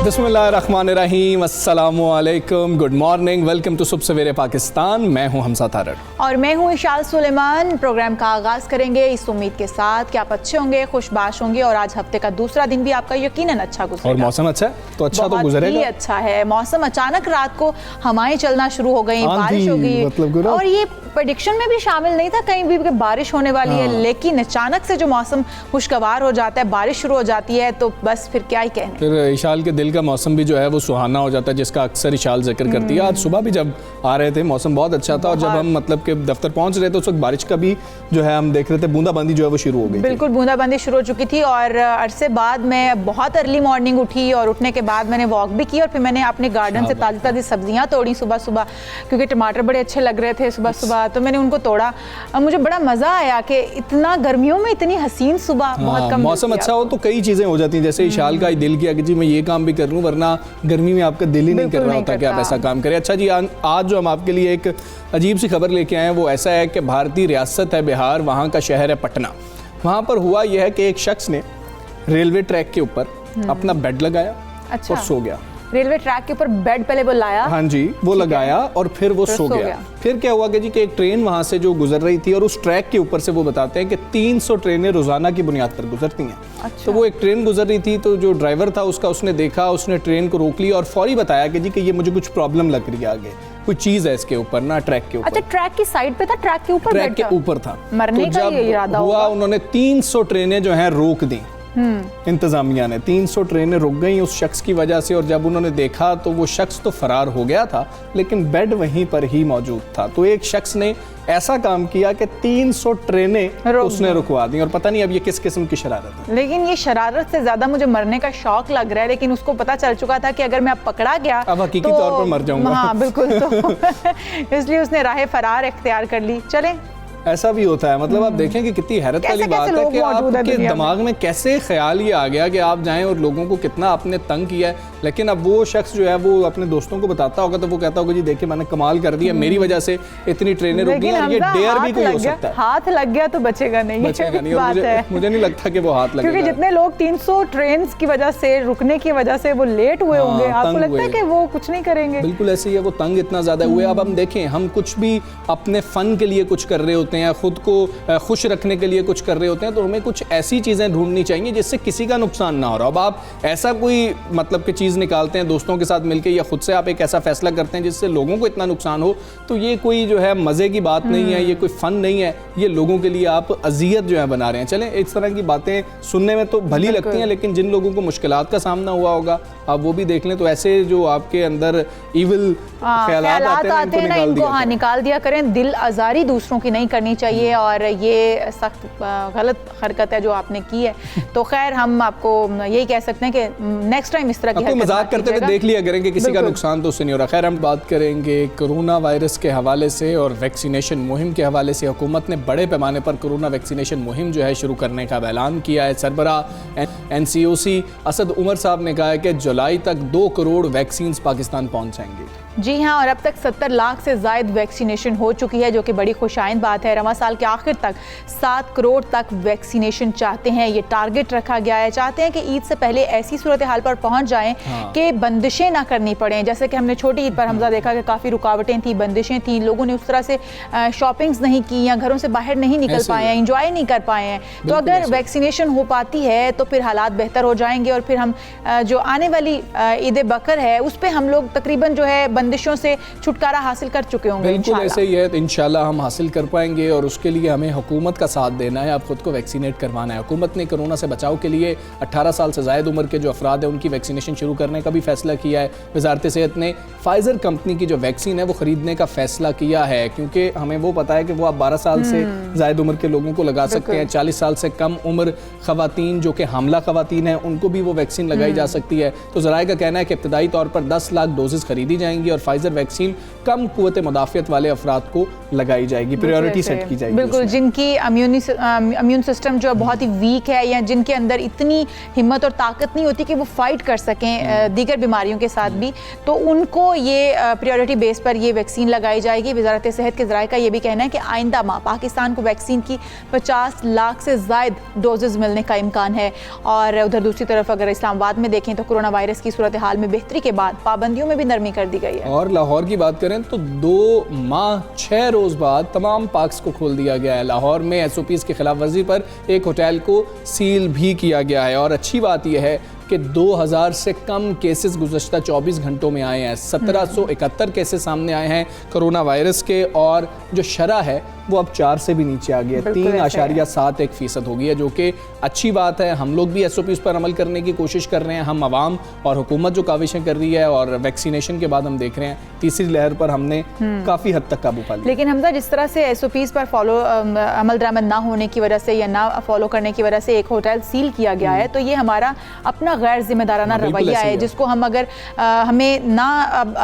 बिस्मिल्लाहिर्रहमानिर्रहीम, अस्सलामुअलैकुम, good morning, welcome to सुबह सवेरे पाकिस्तान। मैं हूं हमजा तारड़ और मैं हूं इशाल सुलेमान। प्रोग्राम का आगाज़ करेंगे इस उम्मीद के साथ कि आप अच्छे होंगे, खुशबाश होंगे और आज हफ्ते का दूसरा दिन भी आपका यकीनन अच्छा गुजरेगा। और मौसम अच्छा है तो अच्छा तो गुजरेगा। बहुत ही अच्छा है मौसम। अचानक रात को हवाएं चलना शुरू हो गई, बारिश हो गई, मतलब और ये प्रेडिक्शन में भी शामिल नहीं था कहीं भी कि बारिश होने वाली है, लेकिन अचानक से जो मौसम खुशगवार हो जाता है, बारिश शुरू हो जाती है, तो बस फिर क्या ही कहने। फिर इशाल के दिल का मौसम भी जो है वो सुहाना हो जाता है, जिसका अक्सर इशाल जिक्र करती है। आज सुबह भी जब आ रहे थे मौसम बहुत अच्छा था, और जब हम मतलब के दफ्तर पहुंच रहे थे उस वक्त बारिश का भी जो है हम देख रहे थे, बूंदाबांदी जो है वो शुरू हो गई। बिल्कुल बूंदाबांदी शुरू हो चुकी थी, और अरसे बाद मैं बहुत अर्ली मॉर्निंग उठी और उठने के बाद मैंने वॉक भी की, और फिर मैंने अपने गार्डन से ताज़ी ताज़ी सब्जियाँ तोड़ी सुबह सुबह, क्योंकि टमाटर बड़े अच्छे लग रहे थे सुबह सुबह, तो मैंने उनको तोड़ा। मुझे बड़ा मज़ा आया कि इतना गर्मियों में इतनी हसीन सुबह बहुत कम। मौसम अच्छा हो तो कई चीज़ें हो जाती हैं, जैसे इशाल का दिल किया कि जी मैं ये काम भी कर लूँ, वरना गर्मी में आपका दिल ही नहीं कर रहा होता कि आप ऐसा काम करें। अच्छा जी, आज जो हम आपके लिए एक अजीब सी खबर लेके आए हैं वो ऐसा है कि भारतीय रियासत है बिहार, वहाँ का शहर है पटना। वहाँ पर हुआ यह है कि एक शख्स ने रेलवे ट्रैक के ऊपर अपना बेड लगाया और सो गया। रेलवे ट्रैक के ऊपर बेड पहले वो लाया, हाँ जी, वो लगाया और फिर वो सो गया। फिर क्या हुआ कि एक ट्रेन वहां से जो गुजर रही थी, और उस ट्रैक के ऊपर से वो बताते हैं कि 300 ट्रेनें रोजाना की बुनियाद पर गुजरती हैं। अच्छा। तो वो एक ट्रेन गुजर रही थी, तो जो ड्राइवर था उसने देखा, उसने ट्रेन को रोक लिया और फौरी बताया कि ये मुझे कुछ प्रॉब्लम लग रही है, आगे कोई चीज है इसके ऊपर ना, ट्रैक के ऊपर। अच्छा, ट्रैक की साइड पे था, ट्रैक के ऊपर? ट्रैक के ऊपर था। मरने का इरादा हुआ, उन्होंने 300 ट्रेनें जो है रोक दी। इंतजामिया ने 300 ट्रेनें रुक गई उस शख्स की वजह से, और जब उन्होंने देखा तो वो शख्स तो फरार हो गया था, लेकिन बेड वहीं पर ही मौजूद था। तो एक शख्स ने ऐसा काम किया कि 300 ट्रेनें उसने रुकवा दी, और पता नहीं अब ये किस किस्म की शरारत है। लेकिन ये शरारत से ज्यादा मुझे मरने का शौक लग रहा है, लेकिन उसको पता चल चुका था कि अगर मैं अब पकड़ा गया अब हकीकी तौर पर मर जाऊंगा। हाँ बिल्कुल, तो इसलिए उसने राह फरार इख्तियार कर ली। चले, ऐसा भी होता है। मतलब आप देखें कि कितनी हैरत वाली बात है कि आपके दिमाग में कैसे ख्याल ये आ गया कि आप जाएं और लोगों को कितना आपने तंग किया है। लेकिन अब वो शख्स जो है वो अपने दोस्तों को बताता होगा, तो वो कहता होगा जी देखिए मैंने कमाल कर दिया, मेरी वजह से इतनी ट्रेनें रुक गई। ये डेयर भी कोई हो सकता है, हाथ लग गया तो बचेगा नहीं, बचेगा नहीं। और मुझे नहीं लगता कि वो हाथ लगेगा, क्योंकि जितने लोग 300 ट्रेन की वजह से, रुकने की वजह से वो लेट हुए होंगे, आपको लगता है कि वो कुछ नहीं करेंगे? बिल्कुल ऐसे ही है, वो तंग इतना ज्यादा हुए। अब हम देखें, हम कुछ भी अपने फन के लिए कुछ कर रहे होते हैं, खुद को खुश रखने के लिए कुछ कर रहे होते हैं, तो हमें कुछ ऐसी चीज़ें ढूंढनी चाहिए जिससे किसी का नुकसान ना हो रहा। अब आप ऐसा कोई मतलब की चीज़ निकालते हैं दोस्तों के साथ मिलकर, या खुद से आप एक ऐसा फैसला करते हैं जिससे लोगों को इतना नुकसान हो, तो ये कोई जो है मज़े की बात नहीं है, ये कोई फ़न नहीं है, ये लोगों के लिए आप अजियत जो है बना रहे हैं। चलें, इस तरह की बातें सुनने में तो भली लगती हैं, लेकिन जिन लोगों को मुश्किलात का सामना हुआ होगा आप वो भी देख लें, तो ऐसे जो आपके अंदर इविल ख्यालात आते हैं इनको निकाल दिया करें। दिल आज़ारी दूसरों की नहीं करनी चाहिए, और ये सख्त गलत हरकत है जो आपने की है। तो खैर हम आपको यही कह सकते हैं कि नेक्स्ट टाइम इस तरह की मजाक करते हुए देख लिया करेंगे, किसी का नुकसान तो उससे नहीं हो रहा। खैर हम बात करेंगे कोरोना वायरस के हवाले से और वैक्सीनेशन मुहिम के हवाले से। हुकूमत ने बड़े पैमाने पर कोरोना वैक्सीनेशन मुहिम जो है शुरू करने का ऐलान किया है। सरबराह NCOC असद उमर साहब ने कहा है कि जुलाई तक 2 करोड़ वैक्सीन पाकिस्तान पहुँच जाएंगी। जी हाँ, और अब तक 70 लाख से ज़ायद वैक्सीनेशन हो चुकी है, जो कि बड़ी खुशाइंद बात है। रवां साल के आखिर तक 7 करोड़ तक वैक्सीनेशन चाहते हैं, ये टारगेट रखा गया है। चाहते हैं कि ईद से पहले ऐसी सूरत हाल पर पहुंच जाएं कि बंदिशें ना करनी पड़ें। जैसे कि हमने छोटी ईद पर हमजा देखा कि काफ़ी रुकावटें थी, बंदिशें थी, लोगों ने उस तरह से शॉपिंग्स नहीं की या घरों से बाहर नहीं निकल पाए हैं, इंजॉय नहीं कर पाए हैं। तो अगर वैक्सीनेशन हो पाती है तो फिर हालात बेहतर हो जाएंगे, और फिर हम जो आने वाली ईद बकर है उस पर हम लोग तकरीबन जो है बंदिशों से छुटकारा हासिल कर चुके होंगे। बिल्कुल ऐसे ही है, तो इंशाल्लाह हम हासिल कर पाएंगे, और उसके लिए हमें हुकूमत का साथ देना है। आप खुद को वैक्सीनेट करवाना है। हुकूमत ने कोरोना से बचाव के लिए 18 साल से ज़ायद उम्र के जो अफराद हैं उनकी वैक्सीनेशन शुरू करने का भी फैसला किया है। वजारत सेहत ने फाइज़र कंपनी की जो वैक्सीन है वो ख़रीदने का फैसला किया है, क्योंकि हमें वो पता है कि वो आप 12 साल से ज़ायद उम्र के लोगों को लगा सकते हैं। 40 साल से कम उम्र ख़वातीन जो कि हामला ख़वातीन हैं उनको भी वो वैक्सीन लगाई जा सकती है। तो ज़राए का कहना है कि इब्तदाई तौर पर 10 लाख डोजेज़ खरीदी जाएंगी, और फाइज़र वैक्सीन कम कुव्वत मुदाफ़ियत वाले अफराद को लगाई जाएगी। प्रायोरिटी सेट की जाएगी। बिल्कुल, जिनकी इम्यून सिस्टम जो बहुत ही वीक है या जिनके अंदर इतनी हिम्मत और ताकत नहीं होती कि वो फाइट कर सकें दीगर बीमारियों के साथ भी, तो उनको ये प्रायोरिटी बेस पर ये वैक्सीन लगाई जाएगी। वजारत सेहत के ज़राए का ये भी कहना है कि आइंदा माह पाकिस्तान को वैक्सीन की 50 लाख से ज़ायद डोजेज़ मिलने का इम्कान है। और उधर दूसरी तरफ अगर इस्लामाबाद में देखें तो कोरोना वायरस की सूरत हाल में बेहतरी के बाद पाबंदियों में भी नरमी कर दी गई है। और लाहौर की बात करें तो 2 माह 6 रोज़ बाद तमाम पार्क्स को खोल दिया गया है। लाहौर में SOPs की खिलाफ वर्जी पर एक होटल को सील भी किया गया है। और अच्छी बात यह है कि 2000 से कम केसेस गुज़श्ता 24 घंटों में आए हैं। 1771 केसेस सामने आए हैं कोरोना वायरस के, और जो शरह है वो अब 4 से भी नीचे आ गई है, 3.71% हो गई है, जो कि अच्छी बात है। हम लोग भी SOPs पर अमल करने की कोशिश कर रहे हैं, हम आवाम और हुकूमत जो काविशें कर रही है, और वैक्सीनेशन के बाद हम देख रहे हैं तीसरी लहर पर हमने काफ़ी हद तक काबू पा लिया। लेकिन हमजा, जिस तरह से SOPs पर अमल दरामद ना होने की वजह से या ना फॉलो करने की वजह से एक होटल सील किया गया है, तो ये हमारा अपना गैर जिम्मेदाराना रवैया है, जिसको हम अगर हमें ना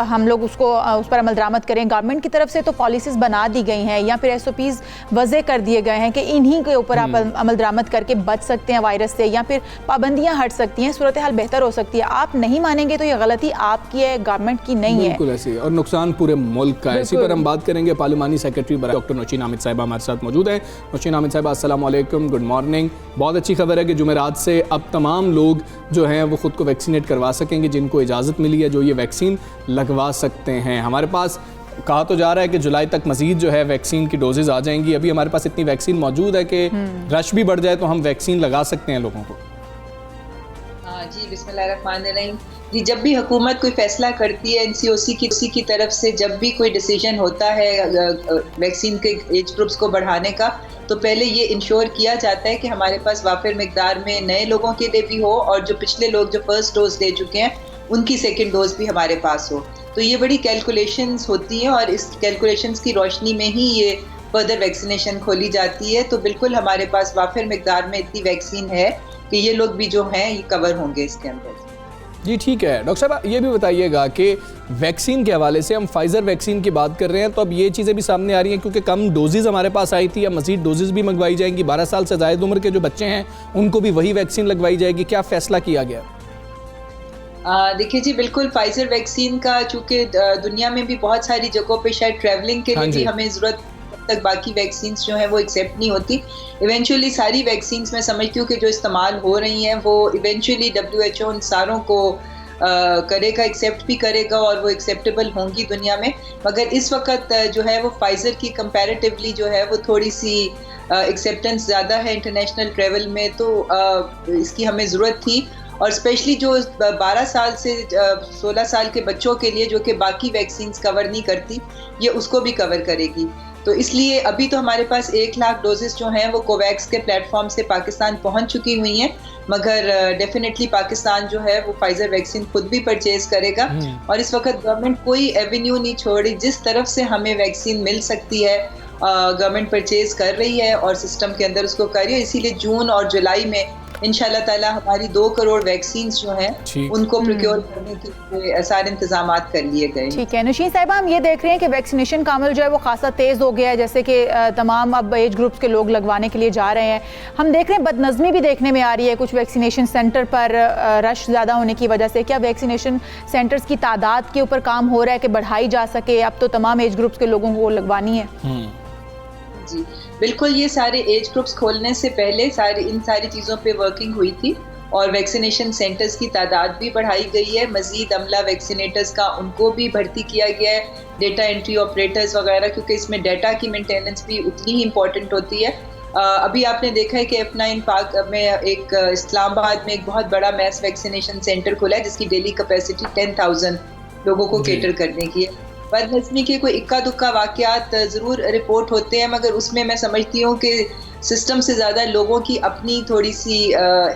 हम लोग उसको उस पर अमल दरामद करें। गवर्नमेंट की तरफ से तो पॉलिसीज़ बना दी गई हैं या फिर SOPs वज़े कर दिए गए हैं कि इन्हीं के ऊपर आप अमल दरामद करके बच सकते हैं वायरस से, या फिर पाबंदियां हट सकती हैं, सूरत हाल बेहतर हो सकती है। आप नहीं मानेंगे तो ये गलती आपकी है, गवर्नमेंट की नहीं है। बिल्कुल ऐसी, और नुकसान पूरे मुल्क का है। इसी पर हम बात करेंगे। पार्लिमानी सेक्रेटरी डॉक्टर नौशीन हामिद साहिबा हमारे साथ मौजूद हैं। नौशीन हामिद साहिबा, अस्सलाम वालेकुम, गुड मॉर्निंग। बहुत अच्छी खबर है कि जुमेरात से अब तमाम लोग जो हैं वो खुद को वैक्सीनेट करवा सकेंगे, जिनको इजाज़त मिली है, जो ये वैक्सीन लगवा सकते हैं। हमारे पास कहा तो जा रहा है कि जुलाई तक मजीद जो है वैक्सीन की डोजेज़ आ जाएंगी। अभी हमारे पास इतनी वैक्सीन मौजूद है कि रश भी बढ़ जाए तो हम वैक्सीन लगा सकते हैं लोगों को। जी, बिस्मिल्लाहिर्रहमानिर्रहीम। जी, जब भी हुकूमत कोई फैसला करती है NCOC की तरफ से, जब भी कोई डिसीजन होता है वैक्सीन के एज ग्रुप्स को बढ़ाने का, तो पहले ये इंश्योर किया जाता है कि हमारे पास वाफिर मिकदार में नए लोगों के लिए भी हो, और जो पिछले लोग जो फर्स्ट डोज ले चुके हैं उनकी सेकेंड डोज भी हमारे पास हो। तो ये बड़ी कैलकुलेशंस होती हैं, और इस कैलकुलेशंस की रोशनी में ही ये फर्दर वैक्सीनेशन खोली जाती है। तो बिल्कुल हमारे पास वाफिर मिकदार में इतनी वैक्सीन है कि ये लोग भी जो हैं ये कवर होंगे इसके अंदर। जी ठीक है। डॉक्टर साहब, ये भी बताइएगा कि वैक्सीन के हवाले से हम फाइज़र वैक्सीन की बात कर रहे हैं, तो अब ये चीज़ें भी सामने आ रही हैं क्योंकि कम डोजेज़ हमारे पास आई थी, अब मज़ीद डोजेज़ भी मंगवाई जाएंगी। 12 साल से ज़ायद उम्र के जो बच्चे हैं उनको भी वही वैक्सीन लगवाई जाएगी। क्या फ़ैसला किया गया? देखिए जी, बिल्कुल फाइजर वैक्सीन का, चूँकि दुनिया में भी बहुत सारी जगहों पे शायद ट्रैवलिंग के लिए भी हमें ज़रूरत तक बाकी वैक्सीन्स जो हैं वो एक्सेप्ट नहीं होती। इवेंचुअली सारी वैक्सीन्स मैं समझती हूँ कि जो इस्तेमाल हो रही हैं वो इवेंचुअली WHO उन सारों को करेगा, एक्सेप्ट भी करेगा, और वो एक्सेप्टेबल होंगी दुनिया में। मगर इस वक्त जो है वो फाइजर की कंपैरेटिवली जो है वो थोड़ी सी एक्सेप्टेंस ज़्यादा है इंटरनेशनल ट्रैवल में, तो इसकी हमें ज़रूरत थी। और स्पेशली जो 12 साल से 16 साल के बच्चों के लिए, जो कि बाकी वैक्सीन्स कवर नहीं करती, ये उसको भी कवर करेगी। तो इसलिए अभी तो हमारे पास 1 लाख डोजेस जो हैं वो कोवैक्स के प्लेटफॉर्म से पाकिस्तान पहुंच चुकी हुई हैं, मगर डेफिनेटली पाकिस्तान जो है वो फाइजर वैक्सीन खुद भी परचेज करेगा। और इस वक्त गवर्नमेंट कोई एवेन्यू नहीं छोड़ रही, जिस तरफ से हमें वैक्सीन मिल सकती है गवर्नमेंट परचेज कर रही है और सिस्टम के अंदर उसको कर रही है। इसीलिए जून और जुलाई में इंशाल्लाह ताला हमारी 2 करोड़ वैक्सीन जो हैं उनको प्रोक्योर करने के सारे इंतजाम कर लिए गए। ठीक है नौशीन साहिबा, हम ये देख रहे हैं कि वैक्सीनेशन का अमल जो है वो खासा तेज़ हो गया है, जैसे कि तमाम अब एज ग्रुप्स के लोग लगवाने के लिए जा रहे हैं। हम देख रहे हैं बदनज़मी भी देखने में आ रही है कुछ वैक्सीनेशन सेंटर पर रश ज़्यादा होने की वजह से। क्या वैक्सीनेशन सेंटर्स की तादाद के ऊपर काम हो रहा है कि बढ़ाई जा सके? अब तो तमाम एज ग्रुप्स के लोगों को लगवानी है। जी बिल्कुल, ये सारे एज ग्रुप्स खोलने से पहले इन सारी चीज़ों पे वर्किंग हुई थी, और वैक्सीनेशन सेंटर्स की तादाद भी बढ़ाई गई है। मज़ीद अमला वैक्सीनेटर्स का उनको भी भर्ती किया गया है, डेटा एंट्री ऑपरेटर्स वगैरह, क्योंकि इसमें डाटा की मेंटेनेंस भी उतनी ही इम्पॉर्टेंट होती है। अभी आपने देखा है कि F9 पाक में एक इस्लामाबाद में एक बहुत बड़ा मैस वैक्सीनेशन सेंटर खुला है, जिसकी डेली कैपेसिटी 10,000 लोगों को केटर करने की है। बदनज़मी के कोई इक्का दुक्का वाक़यात ज़रूर रिपोर्ट होते हैं, मगर उसमें मैं समझती हूँ कि सिस्टम से ज़्यादा लोगों की अपनी थोड़ी सी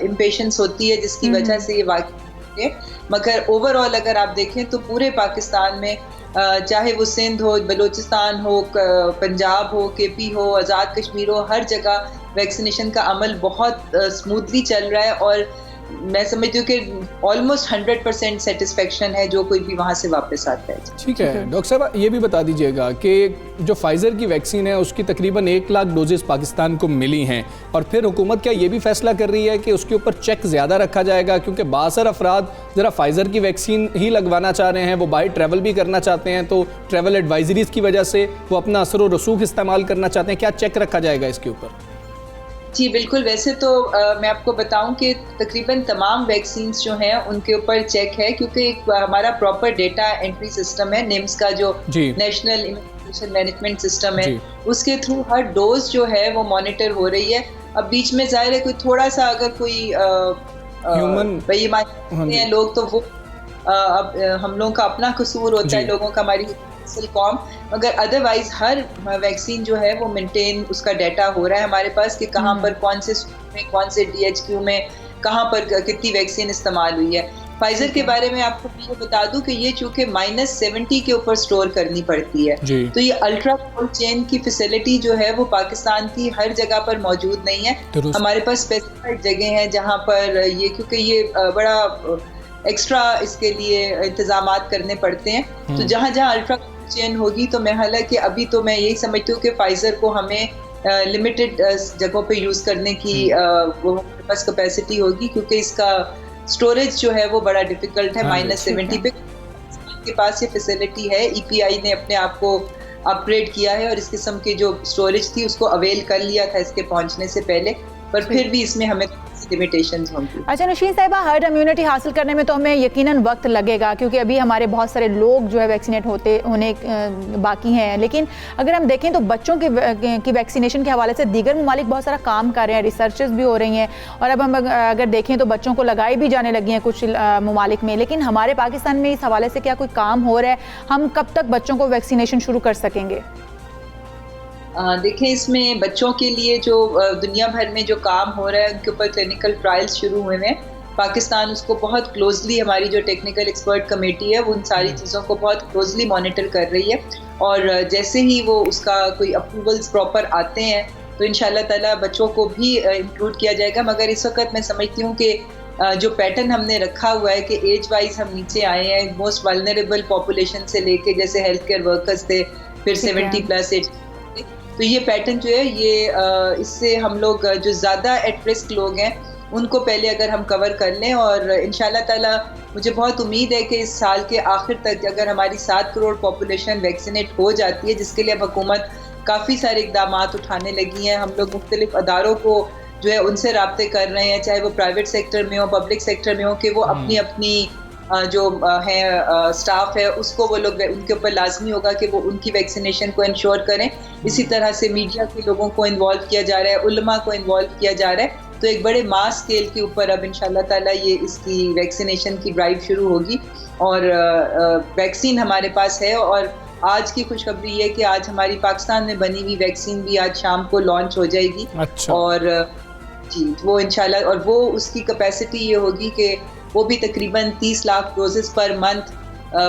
इम्पेशेंस होती है, जिसकी वजह से ये वाक़या होते हैं। मगर ओवरऑल अगर आप देखें तो पूरे पाकिस्तान में, चाहे वो सिंध हो, बलूचिस्तान हो, पंजाब हो, KP हो, आज़ाद कश्मीर हो, हर जगह वैक्सीनेशन का अमल बहुत स्मूथली चल रहा है। और मैं समझती हूँ कि ऑलमोस्ट 100% सेटिस्फेक्शन है जो कोई भी वहाँ से वापस आता है। ठीक है डॉक्टर साहब, ये भी बता दीजिएगा कि जो फाइज़र की वैक्सीन है उसकी तकरीबन 1 लाख डोजेस पाकिस्तान को मिली हैं, और फिर हुकूमत क्या ये भी फैसला कर रही है कि उसके ऊपर चेक ज़्यादा रखा जाएगा, क्योंकि बासर अफराद ज़रा फाइज़र की वैक्सीन ही लगवाना चाह रहे हैं, वो बाहर ट्रैवल भी करना चाहते हैं, तो ट्रैवल एडवाइजरीज़ की वजह से वो अपना असर व रसूख इस्तेमाल करना चाहते हैं, क्या चेक रखा जाएगा इसके ऊपर? जी बिल्कुल, वैसे तो मैं आपको बताऊं कि तकरीबन तमाम वैक्सीन्स जो हैं उनके ऊपर चेक है, क्योंकि एक हमारा प्रॉपर डेटा एंट्री सिस्टम है, निम्स का जो नेशनल इम्यूनाइजेशन मैनेजमेंट सिस्टम है, उसके थ्रू हर डोज जो है वो मॉनिटर हो रही है। अब बीच में जाहिर है कोई थोड़ा सा अगर कोई बेईमानी हैं लोग, तो वो अब हम लोगों का अपना कसूर होता है, लोगों का, हमारी कॉम, मगर अदरवाइज हर वैक्सीन जो है वो मेंटेन उसका डाटा हो रहा है हमारे पास कि कहाँ पर कौन से में, कौन से DHQ में कहाँ पर कितनी वैक्सीन इस्तेमाल हुई है। फाइजर के बारे में आपको ये बता दूं कि ये चूंकि -70 के ऊपर स्टोर करनी पड़ती है, तो ये अल्ट्रा कोल्ड चेन की फैसिलिटी जो है वो पाकिस्तान की हर जगह पर मौजूद नहीं है। हमारे पास स्पेसिफाइड जगह हैं जहाँ पर ये, क्योंकि ये बड़ा एक्स्ट्रा इसके लिए इंतजामात करने पड़ते हैं, तो जहाँ जहाँ अल्ट्रा चेन होगी, तो मैं हालांकि अभी तो मैं यही समझती हूँ कि फाइजर को हमें लिमिटेड जगहों पे यूज करने की वो हमारे पास कैपेसिटी होगी, क्योंकि इसका स्टोरेज जो है वो बड़ा डिफिकल्ट है। -70 पे के पास ये फैसिलिटी है, EPI ने अपने आप को अपग्रेड किया है और इस किस्म की जो स्टोरेज थी उसको अवेल कर लिया था इसके पहुंचने से पहले, पर फिर भी इसमें हमें लिमिटेशंस होंगी। अच्छा नशीन साहिबा, हर्ड इम्यूनिटी हासिल करने में तो हमें यकीनन वक्त लगेगा, क्योंकि अभी हमारे बहुत सारे लोग जो है वैक्सीनेट होने बाकी हैं, लेकिन अगर हम देखें तो बच्चों की वैक्सीनेशन के हवाले से दीगर ममालिक बहुत सारा काम कर रहे हैं, रिसर्चेस भी हो रही हैं, और अब हम अगर देखें तो बच्चों को लगाई भी जाने लगी हैं कुछ ममालिक में, लेकिन हमारे पाकिस्तान में इस हवाले से क्या कोई काम हो रहा है? हम कब तक बच्चों को वैक्सीनेशन शुरू कर सकेंगे? देखें, इसमें बच्चों के लिए जो दुनिया भर में जो काम हो रहा है उनके ऊपर क्लिनिकल ट्रायल्स शुरू हुए हैं। पाकिस्तान उसको बहुत क्लोजली, हमारी जो टेक्निकल एक्सपर्ट कमेटी है वो उन सारी चीज़ों को बहुत क्लोजली मॉनिटर कर रही है, और जैसे ही वो उसका कोई अप्रूवल्स प्रॉपर आते हैं तो इंशाल्लाह ताला बच्चों को भी इंक्लूड किया जाएगा। मगर इस वक्त मैं समझती हूँ कि जो पैटर्न हमने रखा हुआ है कि एज वाइज हम नीचे आए हैं, मोस्ट वल्नरेबल पॉपुलेशन से लेके जैसे हेल्थ केयर वर्कर्स थे, फिर 70+ एज, तो ये पैटर्न जो है ये इससे हम लोग जो ज़्यादा एट रिस्क लोग हैं उनको पहले अगर हम कवर कर लें, और इंशाल्लाह ताला मुझे बहुत उम्मीद है कि इस साल के आखिर तक अगर हमारी 7 करोड़ पॉपुलेशन वैक्सीनेट हो जाती है, जिसके लिए अब हुकूमत काफ़ी सारे इक़दाम उठाने लगी हैं। हम लोग मुख्तलिफ अदारों को जो है उनसे राब्ते कर रहे हैं, चाहे वो प्राइवेट सेक्टर में हो, पब्लिक सेक्टर में हो, कि वो अपनी अपनी जो है स्टाफ है उसको वो लोग, उनके ऊपर लाजमी होगा कि वो उनकी वैक्सीनेशन को इंश्योर करें। इसी तरह से मीडिया के लोगों को इन्वॉल्व किया जा रहा है, उलमा को इन्वॉल्व किया जा रहा है, तो एक बड़े मास स्केल के ऊपर अब इंशाल्लाह ताला ये इसकी वैक्सीनेशन की ड्राइव शुरू होगी, और वैक्सीन हमारे पास है। और आज की खुशखबरी ये कि आज हमारी पाकिस्तान में बनी हुई वैक्सीन भी आज शाम को लॉन्च हो जाएगी। अच्छा। और जी वो इंशाल्लाह, और वो उसकी कैपेसिटी ये होगी कि वो भी तकरीबन 30 लाख डोजेस पर मंथ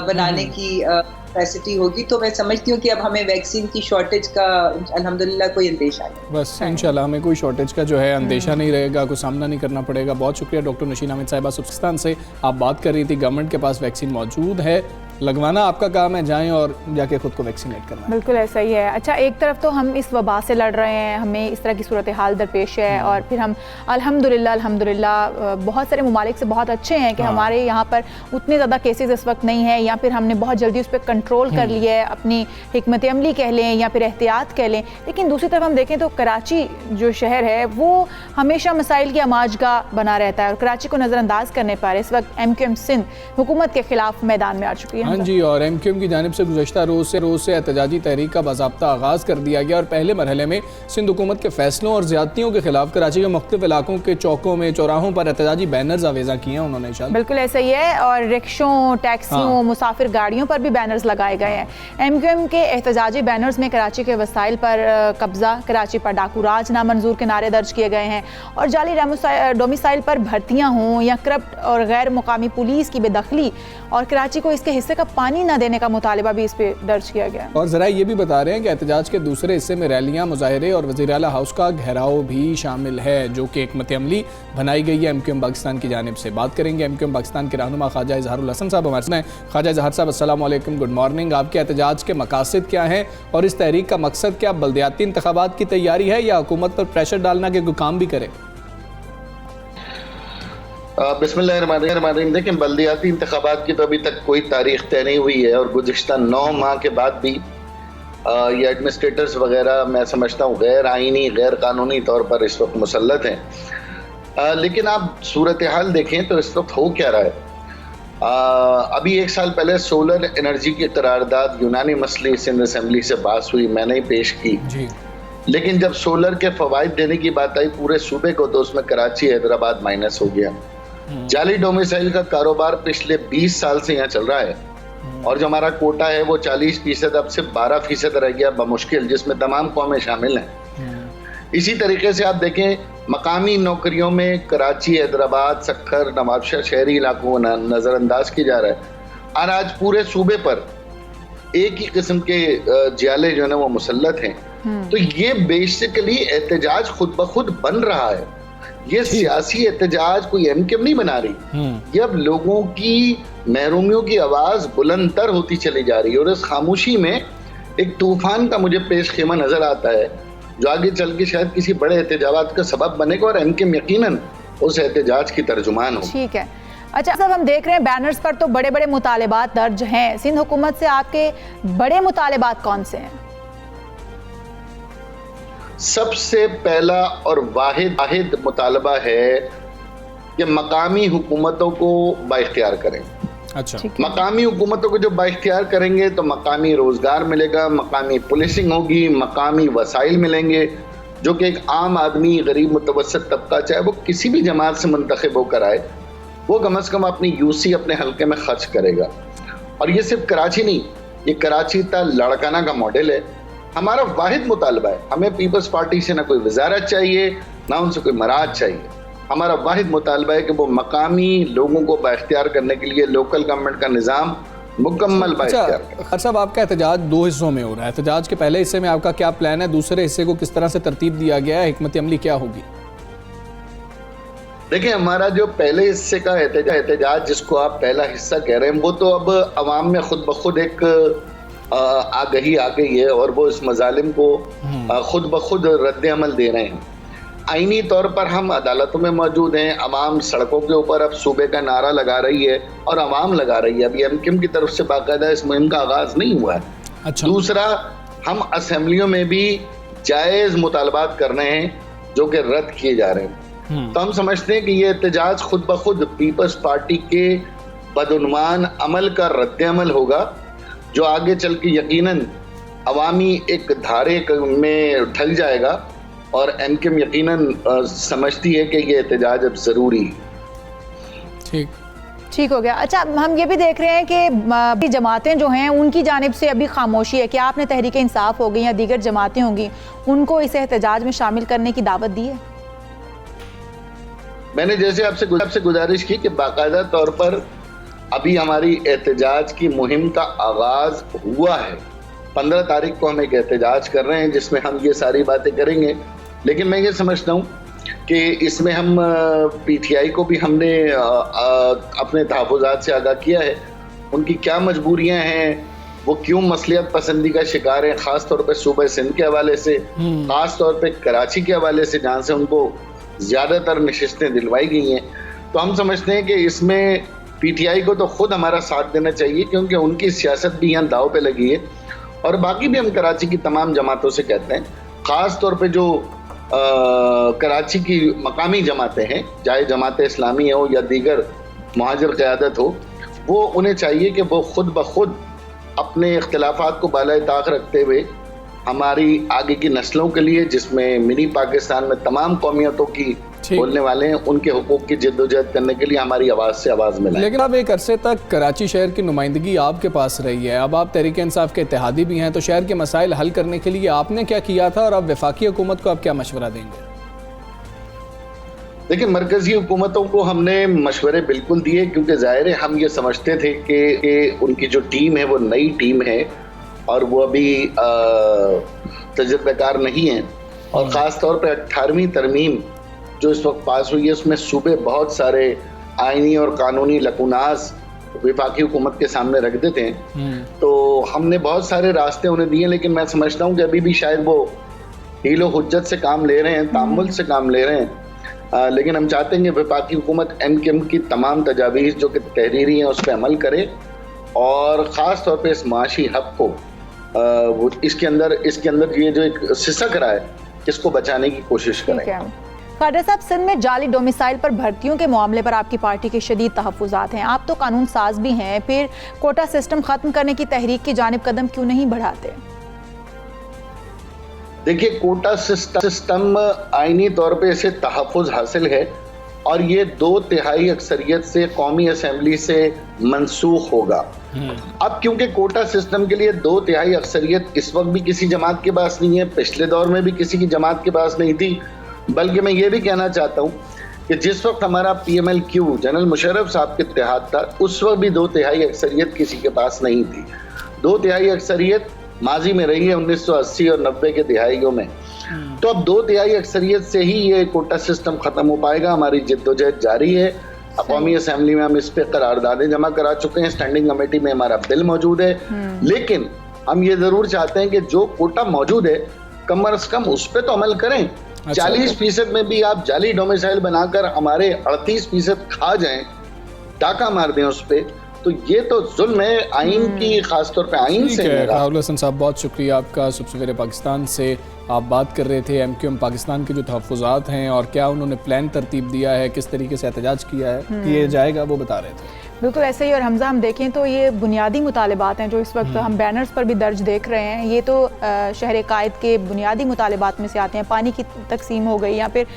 बनाने की कैपेसिटी होगी। तो मैं समझती हूँ कि अब हमें वैक्सीन की शॉर्टेज का अल्हम्दुलिल्लाह कोई अंदेशा नहीं, बस इंशाल्लाह हमें कोई शॉर्टेज का जो है अंदेशा नहीं रहेगा, कोई सामना नहीं करना पड़ेगा। बहुत शुक्रिया डॉक्टर नशीन अहमद साहिबा सुबकिस्तान से। आप बात कर रही थी गवर्नमेंट के पास वैक्सीन मौजूद है, लगवाना आपका काम है, जाएं और जाके खुद को वैक्सीनेट करना। बिल्कुल ऐसा ही है। अच्छा, एक तरफ तो हम इस वबा से लड़ रहे हैं, हमें इस तरह की सूरत हाल दरपेश है, और फिर हम अल्हम्दुलिल्लाह बहुत सारे ममालिक से बहुत अच्छे हैं कि हमारे यहाँ पर उतने ज़्यादा केसेस इस वक्त नहीं है, या फिर हमने बहुत जल्दी उस पर कंट्रोल कर लिया है, अपनी हिकमत अमली कह लें या फिर एहतियात कह लें। लेकिन दूसरी तरफ हम देखें तो कराची जो शहर है वो हमेशा मसाइल की आमाजगाह बना रहता है, और कराची को नज़रअंदाज करने पर इस वक्त MQM सिंध हुकूमत के खिलाफ मैदान में आ चुकी है। हाँ जी, और MQM की जानिब से गुज़श्ता रोज़ से एहतजाजी तहरीक का बाज़ाब्ता आगाज़ कर दिया गया, और पहले मरहले में सिंध हुकूमत के फैसलों और ज़्यादतियों के खिलाफ कराची के मुख्तलिफ इलाकों के चौकों में, चौराहों पर एहतजाजी बैनर्स आवेज़ा किए हैं उन्होंने। बिल्कुल ऐसा ही है, और रिक्शों, टैक्सियों, मुसाफिर गाड़ियों पर भी बैनर्स लगाए गए हैं। MQM के एहतजाजी बैनर्स में कराची के वसाइल पर कब्जा, कराची पर डाकू राज नामंजूर के नारे दर्ज किए गए हैं और जाली डोमिसाइल पर भर्तियाँ हों या करप्ट और गैर मुकामी पुलिस की बेदखली और कराची को इसके हिस्से का पानी न देने का मुतालिबा भी इस पर दर्ज किया गया। और ज़रा ये भी बता रहे हैं कि एहतजाज के दूसरे हिस्से में रैलियां, मुजाहरे और वज़ीर आला हाउस का घेराव भी शामिल है, जो कि एक मतअमली बनाई गई है MQM पाकिस्तान की जानिब से। बात करेंगे MQM पाकिस्तान के रहनुमा ख्वाजा इजहारुल हसन साहब हमारे साथ हैं। ख्वाजा इजहार साहब, अस्सलाम वालेकुम, गुड मॉर्निंग। आपके एहतजाज के मकासद क्या हैं और इस तहरीक का मकसद क्या? बल्दियाती इंतखाबात की तैयारी है या हुकूमत पर प्रेशर डालना कि कोई काम भी करे? बिस्मिल्लाहिर्रहमानिर्रहीम। देखिए, बल्दियाती इंतखाबात की तो अभी तक कोई तारीख तय नहीं हुई है और गुज़िश्ता 9 माह के बाद भी ये एडमिनिस्ट्रेटर्स वगैरह मैं समझता हूँ गैर आइनी, गैर कानूनी तौर पर इस वक्त मुसल्लत हैं। लेकिन आप सूरत हाल देखें तो इस वक्त हो क्या रहा है। अभी 1 साल पहले सोलर एनर्जी की करारदाद यूनानी मसली सिंध असेंबली से पास हुई, मैंने ही पेश की जी। लेकिन जब सोलर के फवाइद देने की बात आई पूरे सूबे को तो उसमें कराची हैदराबाद माइनस हो गया। जाली डोमिसाइल का कारोबार पिछले 20 साल से यहाँ चल रहा है और जो हमारा कोटा है वो 40% अब से 12% रह गया बमुश्किल, जिसमें तमाम कौमें शामिल हैं। इसी तरीके से आप देखें मकामी नौकरियों में कराची, हैदराबाद, सक्खर, नवाबशाह शहरी इलाकों को नज़रअंदाज किया जा रहा है और आज पूरे सूबे पर एक ही किस्म के जियाले जो है वो मुसल्लत हैं। तो ये बेसिकली एहतजाज खुद ब खुद बन रहा है। ये सियासी एहतजाज कोई MQM नहीं बना रही, ये अब लोगों की महरूमियों की आवाज बुलंदतर होती चली जा रही है और इस खामोशी में एक तूफान का मुझे पेश खेमा नजर आता है जो आगे चल के शायद किसी बड़े एहतजाज का सबब बनेगा और MQM यकीनन उस एहतजाज की तर्जुमान हो। ठीक है। अच्छा साहब, हम देख रहे हैं बैनर्स पर तो बड़े बड़े मुतालिबात दर्ज हैं। सिंध हुकूमत से आपके बड़े मुतालिबात कौन से हैं? सबसे पहला और वाहिद मुतालबा है कि मकामी हुकूमतों को बाइख्तियार करें। अच्छा, मकामी हुकूमतों को जब बाइख्तियार करेंगे तो मकामी रोजगार मिलेगा, मकामी पुलिसिंग होगी, मकामी वसाइल मिलेंगे जो कि एक आम आदमी, गरीब मुतवस्सित तबका चाहे वो किसी भी जमात से मुंतखब होकर आए, वो कम अज़ कम अपनी यूसी अपने हल्के में खर्च करेगा। और ये सिर्फ कराची नहीं, ये कराची ता लड़काना का मॉडल है। हमारा वाहिद मुतालबा है, हमें पीपल्स पार्टी से ना कोई वजारत चाहिए ना उनसे कोई मराद चाहिए। हमारा वाहिद मुतालबा है कि वो मकामी लोगों को बाइख्तियार करने के लिए लोकल गवर्नमेंट का निज़ाम मुकम्मल बाइख्तियार करें। खैर साहब, आपका एहतजाज 2 हिस्सों में हो रहा है। एहतजाज के पहले हिस्से में आपका क्या प्लान है? दूसरे हिस्से को किस तरह से तरतीब दिया गया है? हिकमत अमली क्या होगी? देखिए, हमारा जो पहले हिस्से का एहतजाज जिसको आप पहला हिस्सा कह रहे हैं वो तो अब अवाम में खुद ब खुद एक आगही आ गई है और वो इस मजालिम को खुद ब खुद रद्द अमल दे रहे हैं। आईनी तौर पर हम अदालतों में मौजूद हैं, अवाम सड़कों के ऊपर अब सूबे का नारा लगा रही है और अवाम लगा रही है। अभी MQM की तरफ से बाकायदा इस मुहिम का आगाज नहीं हुआ है। अच्छा। दूसरा, हम असेंबलियों में भी जायज़ मुतालबात कर रहे हैं जो कि रद्द किए जा रहे हैं। तो हम समझते हैं कि ये एहतजाज खुद ब खुद पीपल्स पार्टी के बदउनवान अमल का रद्द अमल होगा जो आगे चल के यकीनन अवामी एक धारे में ढल जाएगा और MQM यकीनन समझती है कि ये एहतजाज अब ज़रूरी है। ठीक हो गया। अच्छा, हम ये भी देख रहे हैं कि जमातें जो हैं उनकी जानिब से अभी खामोशी है। क्या आपने तहरीक इंसाफ होगी या दीगर जमातें होंगी उनको इस एहतजाज में शामिल करने की दावत दी है? मैंने जैसे आपसे गुजारिश की कि बाकायदा तौर पर अभी हमारी एहतजाज की मुहिम का आगाज हुआ है। 15 तारीख को हम एक एहतजाज कर रहे हैं जिसमें हम ये सारी बातें करेंगे। लेकिन मैं ये समझता हूँ कि इसमें हम PTI को भी हमने अपने तहफ़्फ़ुज़ात से आगाह किया है, उनकी क्या मजबूरियाँ हैं, वो क्यों मसलियत पसंदी का शिकार हैं, ख़ास तौर पर सूबे सिंध के हवाले से, ख़ास तौर पर कराची के हवाले से जहाँ से उनको ज़्यादातर नशिस्तें दिलवाई गई हैं। तो हम समझते हैं कि इसमें PTI को तो खुद हमारा साथ देना चाहिए क्योंकि उनकी सियासत भी यहाँ दाव पे लगी है। और बाकी भी हम कराची की तमाम जमातों से कहते हैं, ख़ास तौर पे जो कराची की मकामी जमातें हैं, चाहे जमात इस्लामी हो या दीगर मुहाजिर क़यादत हो, वो उन्हें चाहिए कि वो खुद ब खुद अपने इख्तिलाफ़ात को बाला ताक़ रखते हुए हमारी आगे की नस्लों के लिए, जिसमें मिनी पाकिस्तान में तमाम कौमियतों की बोलने वाले हैं, उनके हुकूक की जिद्दोजहद करने के लिए हमारी आवाज़ से आवाज़ मिलाएं। लेकिन अब एक अरसे तक कराची शहर की नुमाइंदगी आपके पास रही है, अब आप तहरीक इंसाफ के इत्तेहादी भी हैं, तो शहर के मसाइल हल करने के लिए आपने क्या किया था और अब वफाकी हुकूमत को आप क्या मशवरा देंगे? देखिए, मरकजी हुकूमतों को हमने मशवरे बिल्कुल दिए, क्योंकि ज़ाहिर है हम ये समझते थे कि उनकी जो टीम है वो नई टीम है और वो अभी तजुर्बेकार नहीं है। और ख़ास तौर पर 18वीं तरमीम जो इस वक्त पास हुई है, उसमें सूबे बहुत सारे आइनी और कानूनी लकुनास वफाकी हुकूमत के सामने रख देते हैं। तो हमने बहुत सारे रास्ते उन्हें दिए, लेकिन मैं समझता हूँ कि अभी भी शायद वो हीलो हुज्जत से काम ले रहे हैं, तामुल से काम ले रहे हैं। लेकिन हम चाहते हैं कि वफाकी हुकूमत MQM की तमाम तजावीज़ जो कि तहरीरी हैं उस पर अमल करे और ख़ास तौर पे इस माशी हक़ को वो इसके अंदर ये जो एक सिसक रहा है इसको बचाने की कोशिश करें। ख्वाजा साहब, सिंध में जाली डोमिसाइल पर भर्तियों के मामले पर आपकी पार्टी के शदीद तहफ़्फ़ुज़ात हैं। आप तो कानून साज भी हैं, फिर कोटा सिस्टम ख़त्म करने की तहरीक की जानिब कदम क्यों नहीं बढ़ाते? देखिए, कोटा सिस्टम आईनी तौर पे इसे तहफ़्फ़ुज़ हासिल है और ये 2/3 अक्सरियत से कौमी असम्बली से मनसूख होगा। अब क्योंकि कोटा सिस्टम के लिए 2/3 अक्सरियत इस वक्त भी किसी जमात के पास नहीं है, पिछले दौर में भी किसी की जमात के पास नहीं थी, बल्कि मैं ये भी कहना चाहता हूँ कि जिस वक्त हमारा PMLQ जनरल मुशर्रफ साहब के इत्तेहाद था, उस वक्त भी 2/3 अक्सरियत किसी के पास नहीं थी। 2/3 अक्सरियत माजी में रही है 1980 और 90 के दिहाइयों में। तो अब 2/3 अक्सरियत से ही ये कोटा सिस्टम खत्म हो पाएगा। हमारी जिद्दोजहद जारी है। कौमी असम्बली में हम इस पे करारदादें जमा करा चुके हैं, स्टैंडिंग कमेटी में हमारा बिल मौजूद है। लेकिन हम ये जरूर चाहते हैं कि जो कोटा मौजूद है कम अज कम उस पर तो अमल करें। 40% में भी आप जाली डोमिसाइल बनाकर हमारे 38% खा जाएं, डाका मार दें उस पर, तो ये तो जुल्म है आइन की, खासतौर पे आइन से। राहुल हसन साहब, बहुत शुक्रिया आपका। सुबह सवेरे पाकिस्तान से आप बात कर रहे थे MQM पाकिस्तान के जो तहफ़्फ़ुज़ात हैं और क्या उन्होंने प्लान तरतीब दिया है, किस तरीके से एहतजाज किया जाएगा, वो बता रहे थे। बिल्कुल ऐसे ही। और हमजा, हम देखें तो ये बुनियादी मुतालिबात हैं जो इस वक्त हम बैनर्स पर भी दर्ज देख रहे हैं। ये तो शहर कायद के बुनियादी मुतालिबात में से आते हैं। पानी की तकसीम हो गई या फिर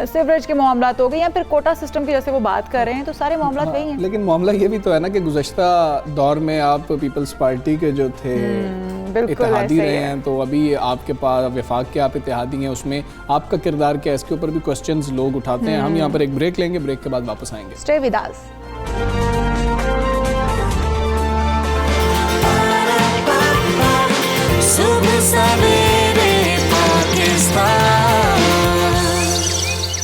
सीवरेज के मामलात हो गए या फिर कोटा सिस्टम की जैसे वो बात कर रहे हैं, तो सारे मामला वही हैं। लेकिन मामला ये भी तो है ना कि गुज़श्ता दौर में आप पीपल्स पार्टी के जो थे इत्तेहादी रहे हैं, तो अभी आपके पास वफाक के आप इत्तेहादी हैं, उसमें आपका किरदार क्या है, इसके ऊपर भी क्वेश्चंस लोग उठाते हैं। हम यहाँ पर एक ब्रेक लेंगे, ब्रेक के बाद वापस आएंगे। Stay with us.